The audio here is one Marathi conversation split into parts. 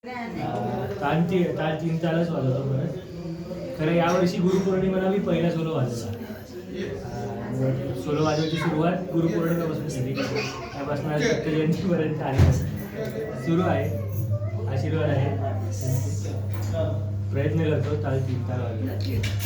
ताल 3 तालच वाजवतो परत. खरं यावर्षी गुरुपौर्णिमेला मी पहिला सोलो वाजवला. सोलो वाजवायची सुरुवात गुरुपौर्णिमेपासून झाली. त्यापासून आज दत्त जयंतीपर्यंत आली सुरू आहे. आशीर्वाद आहे. प्रयत्न करतो ताल 3 ताल वाजवायचा.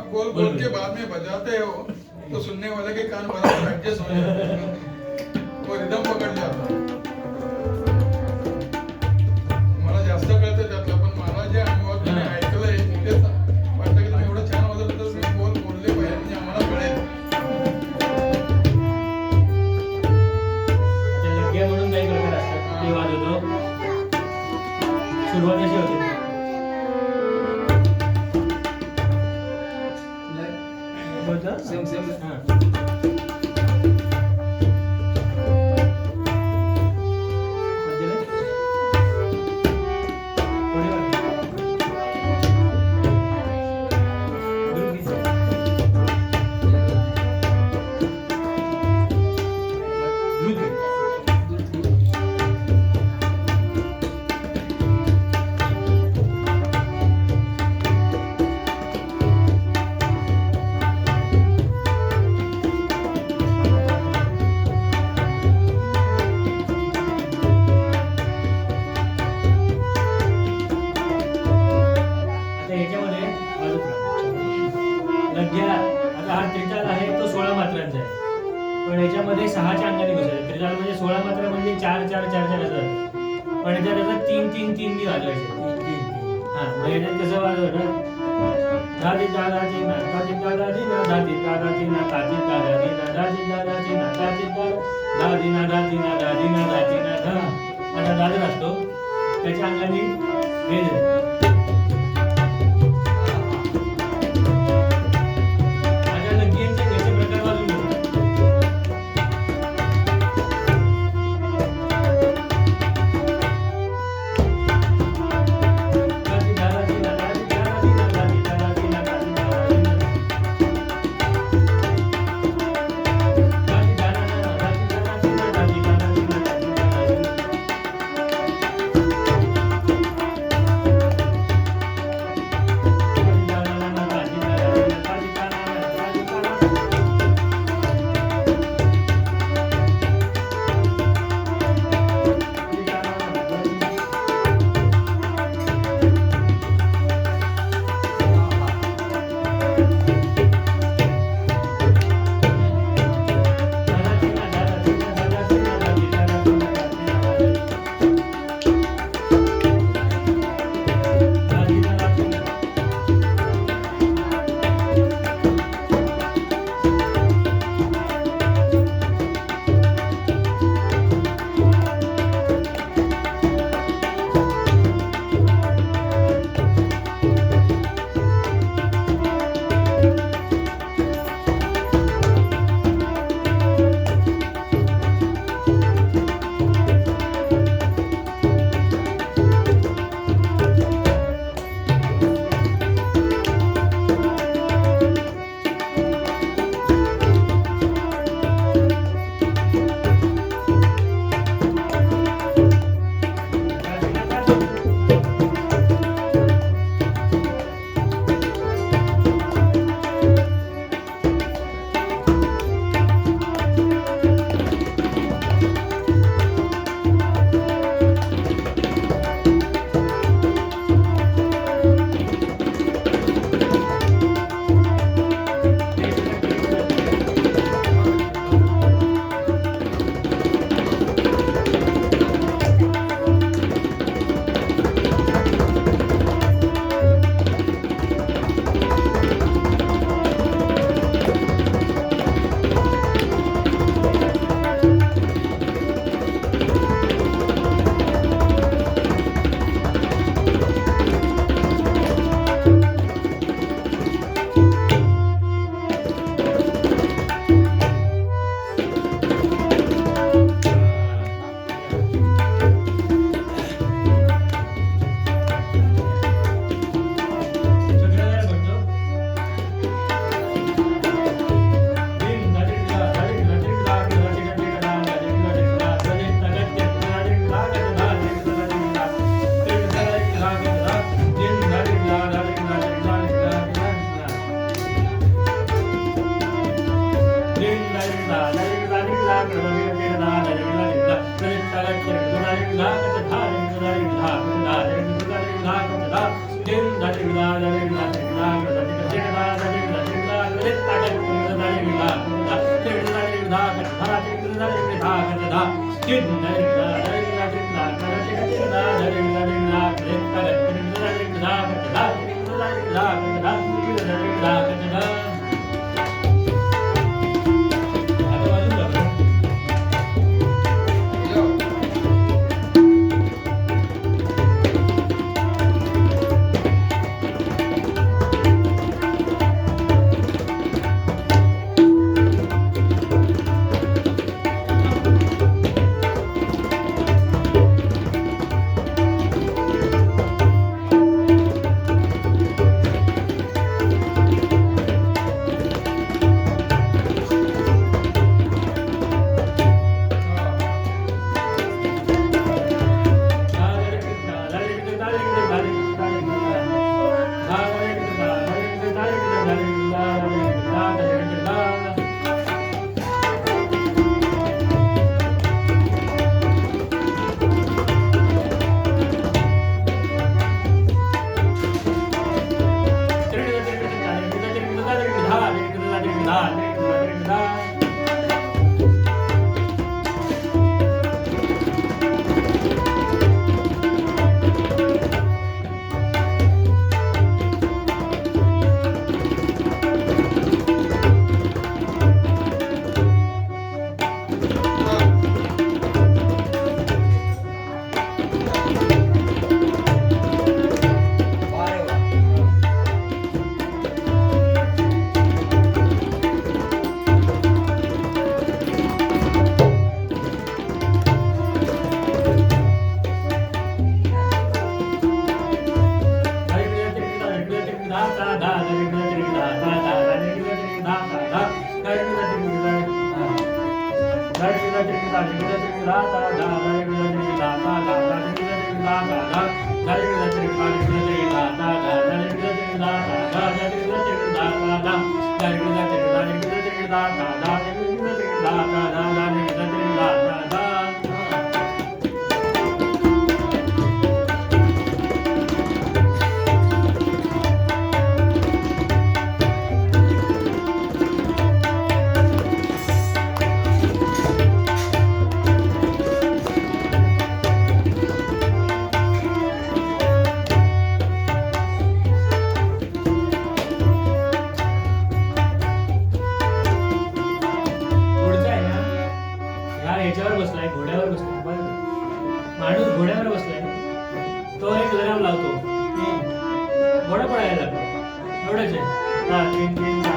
आप बोल बोल के बाद में बजाते हो तो सुनने वाले के कान बराबर एडजस्ट हो जाते हैं, वो रिदम पकड़ जाता. मला जास्त कळतं त्यातलं, पण मला जे अनुभवात मी ऐकलंय तेच वाटतं की तुम्ही एवढं छान वाजवलं तर तुम्ही बोल बोलले पाहिजे म्हणजे आम्हाला कळेल. आता लग्या म्हणून काही प्रकार असतात ते वाजवतो. सुरुवात अशी होते. सेम सेम हां. लग्या आता हा त्रिताल आहे तो 16 मात्रांचा आहे, पण याच्यामध्ये 6च्या अंगाने बसायचं. त्रिताल म्हणजे 16 मात्रा म्हणजे 4 4 4 4 असतात, पण याच्यात त्याचा 3 3 3 नी वाजवायचे. हा मग याच्यात कसं वाजवणार? दादी दादाजी ना दादी दादाजी ना दादी दादाजी ना दादी दादाजी ना दादी दादाजी ना दादी दादी ना दादी ना दादी ना दादी ना धा असा दादा असतो, त्याच्या अंगाने हे माणूस घोड्यावर बसलाय तो एक लगाम लावतो घोडा पळायला लागतो एवढंच आहे हा, तीन, तीन, चार.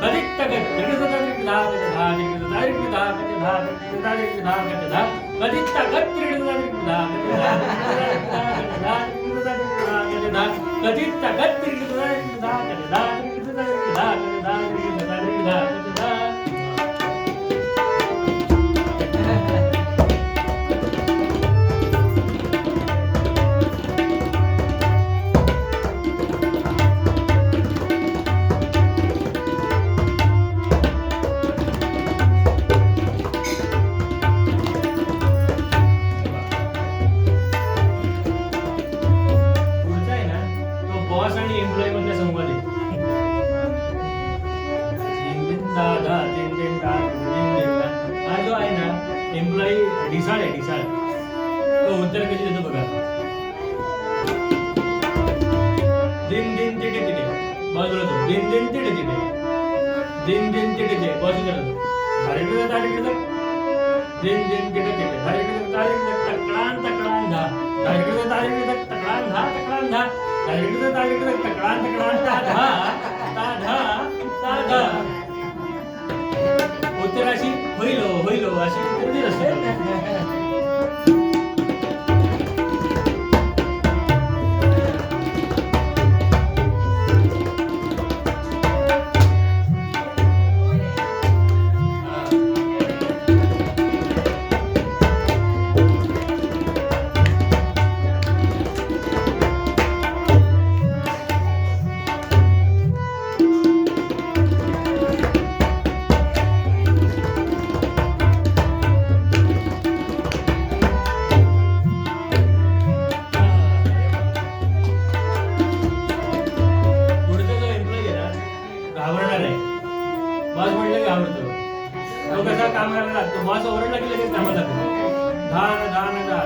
अधिक तगत, तिकडचं तारीख दहा, तिकडचं दहा, तिकडचं तारीख दहा, तिकडचं दहा, तिकडचं तारीख दहा, तिकडचं दहा. अधिक तगत, तिकडचं तारीख दहा, तिकडचं दहा, तिकडचं दहा, तिकडचं तारीख दहा, तिकडचं दहा. अधिक तगत, तिकडचं तारीख दहा, तिकडचं दहा, तिकडचं तारीख दहा, तिकडचं दहा, तिकडचं तारीख दहा, तिकडचं दहा. पुढचा आहे ना तो बॉस आणि एम्प्लॉई मधला संवाद आहे दिन दिन दा दा, दिन दिन दा, दिन दिन दा. हा जो आहे ना एम्प्लॉई ढिसाळ आहे ढिसाळ तो उत्तर कशी देतो बघा दिन दिन तिटे तिटे बॉस बोलतो दिन दिन तिटे तिटे दिन दिन तिटे तिटे बॉस विचारतो तारीख तारीख दिन दिन तिटे तिटे तारीख तारीख तकडान तकडान धा तारीख तारीख तकडान धा तकडान धा तारीख तारीख तकडान तकडान धा धा धा धा धा धा. उत्तर अशी होईल होईल अशी उत्तर देत असते पुढचा जो एम्प्लॉई आहे ना घाबरणार आहे बॉस म्हटलं की घाबरतो तो कसा काम करायला लागतो बॉस ओरडला की लगेच कामाला लागतो धान धान धा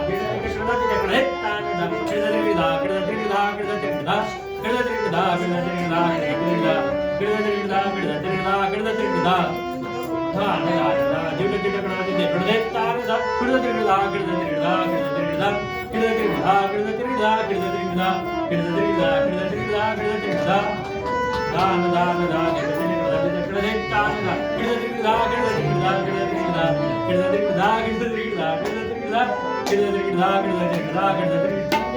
श्रद्धा तिच्याकडे तान धा किडदा तिकडे धा किडदा तिकडे धा किडदा तिकडे धा किडदा तिकडे धा किडदा तिकडे धा किडदा तिकडे धा किडदा तिकडे धा किडदा तिकडे धा धान धा धा जिकडे तिकडे तिकडे तान धा किडदा तिकडे धा किडदा तिकडे धा किडदा तिकडे धा किडदा तिकडे धा किडदा तिकडे धा किडदा तिकडे धा किडदा तिकडे धा किडदा तिकडे धा किडदा तिकडे धा दान दान दान किडदा तिकडे धा तिकडे तान धा किडदा तिकडे धा किडदा तिकडे धा किडदा तिकडे धा किडदा तिकडे धा किडदा तिकडे धा किडदा तिकडे धा किडदा तिकडे धा किडदा तिकडे धा किडदा तिकडे